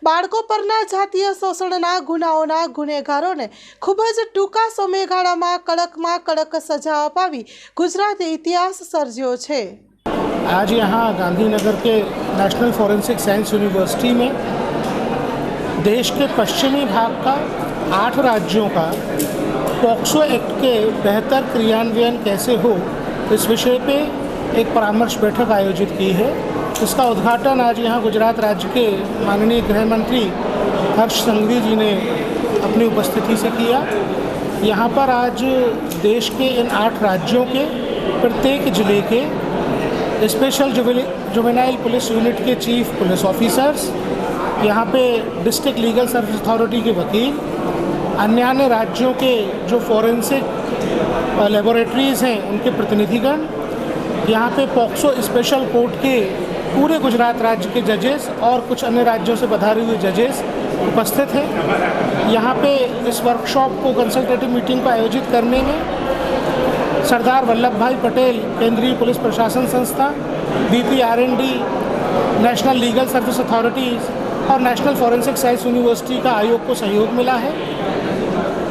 બાળકો પરના જાતીય શોષણના ગુનાઓના ગુનેગારોને ખૂબ જ ટૂંકા સમયગાળામાં કડકમાં કડક સજા અપાવી ગુજરાતે ઇતિહાસ સર્જ્યો છે। आज यहाँ गांधीनगर के नेशनल फॉरेंसिक साइंस यूनिवर्सिटी में देश के पश्चिमी भाग का 8 राज्यों का पॉक्सो एक्ट के बेहतर क्रियान्वयन कैसे हो इस विषय पे एक परामर्श बैठक आयोजित की है। इसका उद्घाटन आज यहाँ गुजरात राज्य के माननीय गृह मंत्री हर्ष संघवी जी ने अपनी उपस्थिति से किया। यहाँ पर आज देश के इन 8 राज्यों के प्रत्येक जिले के स्पेशल जुवेनाइल पुलिस यूनिट के चीफ पुलिस ऑफिसर्स, यहाँ पे डिस्ट्रिक्ट लीगल सर्विस अथॉरिटी के वकील, अन्य राज्यों के जो फॉरेंसिक लेबोरेटरीज़ हैं उनके प्रतिनिधिगण, यहाँ पे पॉक्सो स्पेशल कोर्ट के पूरे गुजरात राज्य के जजेस और कुछ अन्य राज्यों से पधारे हुए जजेस उपस्थित हैं। यहाँ पे इस वर्कशॉप को कंसल्टेटिव मीटिंग को आयोजित करने में सरदार वल्लभ भाई पटेल केंद्रीय पुलिस प्रशासन संस्था, BPRND, national legal service authorities और नेशनल फॉरेंसिक साइंस यूनिवर्सिटी का आयोग को सहयोग मिला है।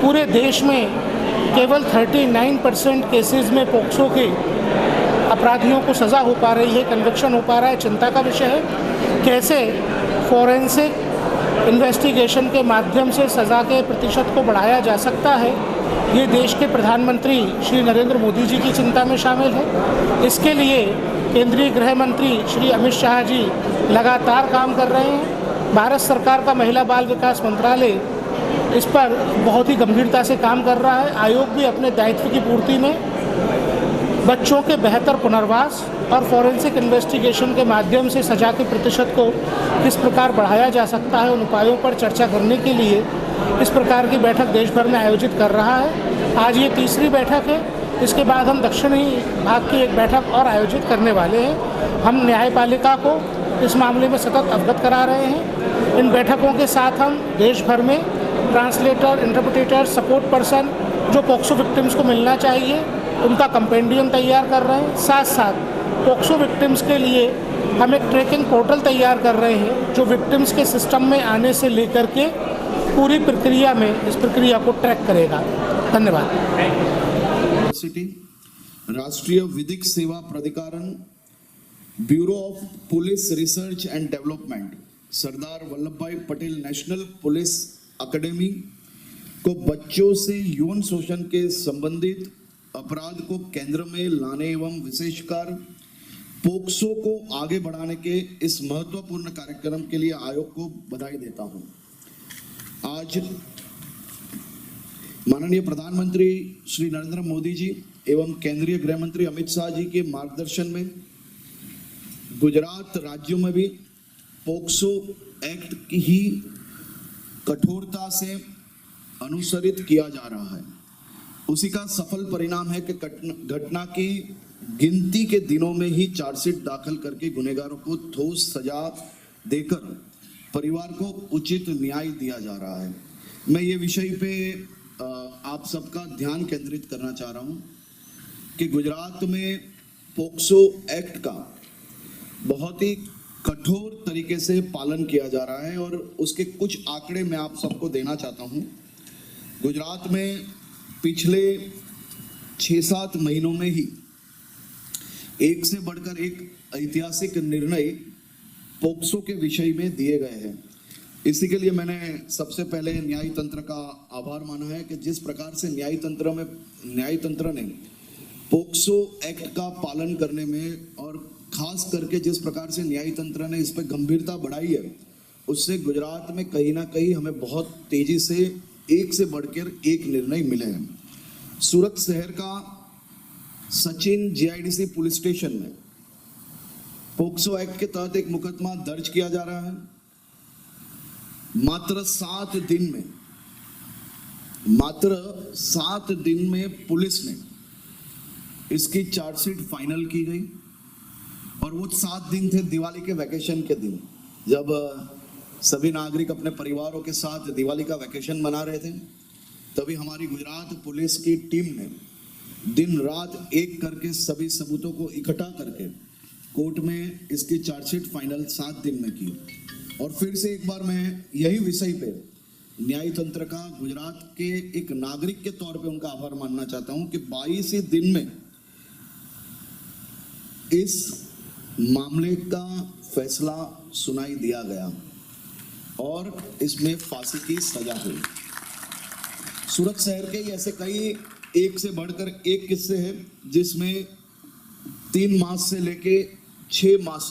पूरे देश में केवल 39% केसेस में पॉक्सो के अपराधियों को सज़ा हो पा रही है, कन्विक्शन हो पा रहा है। चिंता का विषय है कैसे फॉरेंसिक इन्वेस्टिगेशन के माध्यम से सज़ा के प्रतिशत को बढ़ाया जा सकता है। ये देश के प्रधानमंत्री श्री नरेंद्र मोदी जी की चिंता में शामिल है। इसके लिए केंद्रीय गृह मंत्री श्री अमित शाह जी लगातार काम कर रहे हैं। भारत सरकार का महिला बाल विकास मंत्रालय इस पर बहुत ही गंभीरता से काम कर रहा है। आयोग भी अपने दायित्व की पूर्ति में बच्चों के बेहतर पुनर्वास और फॉरेंसिक इन्वेस्टिगेशन के माध्यम से सज़ा के प्रतिशत को किस प्रकार बढ़ाया जा सकता है, उन उपायों पर चर्चा करने के लिए इस प्रकार की बैठक देश भर में आयोजित कर रहा है। आज ये तीसरी बैठक है। इसके बाद हम दक्षिणी भाग की एक बैठक और आयोजित करने वाले हैं। हम न्यायपालिका को इस मामले में सतत अवगत करा रहे हैं। इन बैठकों के साथ हम देश भर में ट्रांसलेटर, इंटरप्रेटर, सपोर्ट पर्सन जो पॉक्सो विक्टिम्स को मिलना चाहिए उनका कंपेंडियम तैयार कर रहे हैं। साथ साथ पॉक्सो विक्टिम्स के लिए हम एक ट्रैकिंग पोर्टल तैयार कर रहे हैं जो विक्टिम्स के सिस्टम में आने से लेकर के पूरी प्रक्रिया में इस प्रक्रिया को ट्रैक करेगा। धन्यवाद। राष्ट्रीय विधिक सेवा प्राधिकरण, bureau of police research and development, Sardar Vallabh Bhai Patel national police academy को बच्चों से यौन शोषण के संबंधित अपराध को केंद्र में लाने एवं विशेषकर पॉक्सो को आगे बढ़ाने के इस महत्वपूर्ण कार्यक्रम के लिए आयोग को बधाई देता हूं। आज माननीय प्रधानमंत्री श्री नरेंद्र मोदी जी एवं केंद्रीय गृह मंत्री अमित शाह जी के मार्गदर्शन में गुजरात राज्यों में भी पॉक्सो एक्ट की ही कठोरता से अनुसरित किया जा रहा है। उसी का सफल परिणाम है कि घटना की गिनती के दिनों में ही चार्जशीट दाखिल करके गुनहगारों को ठोस सजा देकर परिवार को उचित न्याय दिया जा रहा है। मैं ये विषय पे आप सबका ध्यान केंद्रित करना चाह रहा हूँ कि गुजरात में पॉक्सो एक्ट का बहुत ही कठोर तरीके से पालन किया जा रहा है और उसके कुछ आंकड़े मैं आप सबको देना चाहता हूँ। गुजरात में पिछले 6-7 महीनों में ही एक से बढ़कर एक ऐतिहासिक निर्णय पॉक्सो के विषय में दिए गए हैं। इसी के लिए मैंने सबसे पहले न्याय तंत्र का आभार माना है कि जिस प्रकार से न्याय तंत्र ने पॉक्सो एक्ट का पालन करने में और खास करके जिस प्रकार से न्याय तंत्र ने इस पर गंभीरता बढ़ाई है, उससे गुजरात में कहीं ना कहीं हमें बहुत तेजी से एक से बढ़कर एक निर्णय मिले हैं। सूरत शहर का सचिन GIDC पुलिस स्टेशन में पॉक्सो एक्ट के तहत एक मुकदमा दर्ज किया जा रहा है। मात्र 7 दिन में पुलिस ने इसकी चार्जशीट फाइनल की गई और वो 7 दिन थे दिवाली के वैकेशन के दिन, जब सभी नागरिक अपने परिवारों के साथ दिवाली का वैकेशन मना रहे थे। तभी हमारी गुजरात पुलिस की टीम ने दिन रात एक करके सभी सबूतों को इकट्ठा करके कोर्ट में इसकी चार्जशीट फाइनल 7 दिन में की। और फिर से एक बार मैं यही विषय पे न्याय तंत्र का, गुजरात के एक नागरिक के तौर पे उनका आभार मानना चाहता हूं कि 22 ही दिन में इस मामले का फैसला सुनाई दिया गया और इसमें फांसी की सजा हुई। सूरत शहर के ही ऐसे कई एक से बढ़कर एक किस्से हैं जिसमें 3 मास से लेके 6 मास